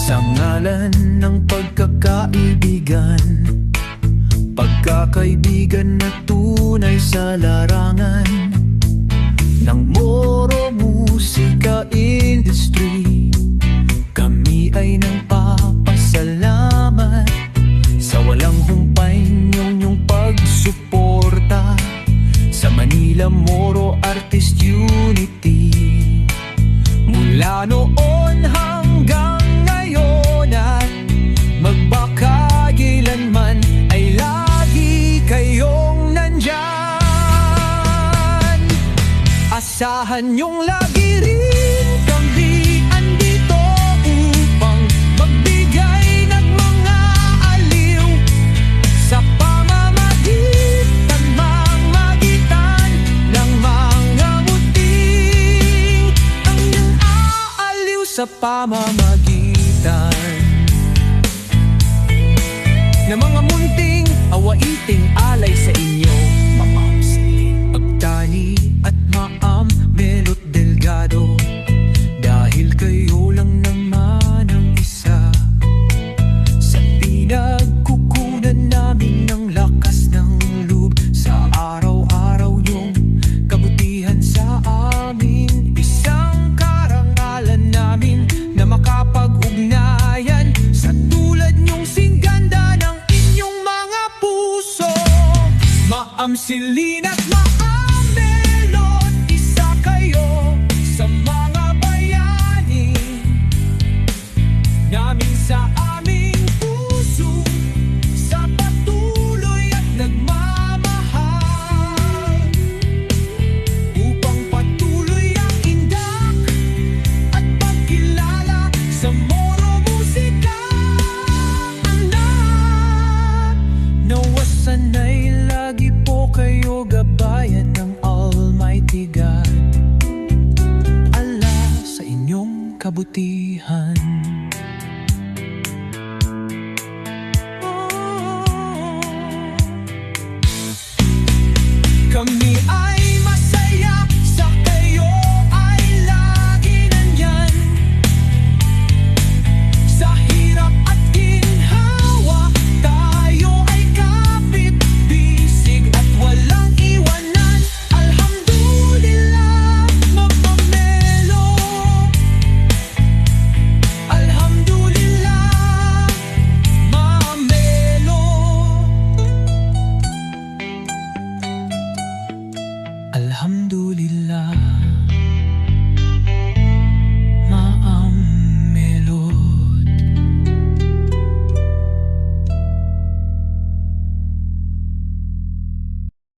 Sa ngalan ng pagkakaibigan, pagkakaibigan na tunay sa larangan ng Moro Musika Industry, kami ay nagpapasalamat sa walang humpay niyong pagsuporta sa Manila Moro Artist Unity. Mula noon hanggang ngayon at magpakailanman ay lagi kayong nandyan. Asahan niyong lagi rin kami andito upang magbigay ng mga aliw sa pamamagitan ng mga muting ang nang aaliw sa pamamagitan ng mga munting awaiting alay sa inyo, Ma'am Agtani at Ma'am Melot Delgado. Dahil kayo lang naman ang isa sa pinagkukunan namin ng lakas ng loob sa araw-araw yung kabutihan sa amin. Isang karangalan namin na makapag-ugnayan sa tulad niyong singganda ng inyong mga puso. Ma'am Silina at Ma'am Melot, isa kayo sa mga bayani namin sa aming puso, sa patuloy at nagmamahal, upang patuloy ang indak at pagkilala sa Moro Musika. Anak, nawasan ay lagi po kayo gabayan ng Almighty God. Allah sa inyong kabutihan. Kami ay masaya sa kayo ay lagi nandyan, sa hirap at ginhawa tayo ay kapit-bisig at walang iwanan. Alhamdulillah, Mama Melo. Alhamdulillah, Mama Melo. Alhamdulillah.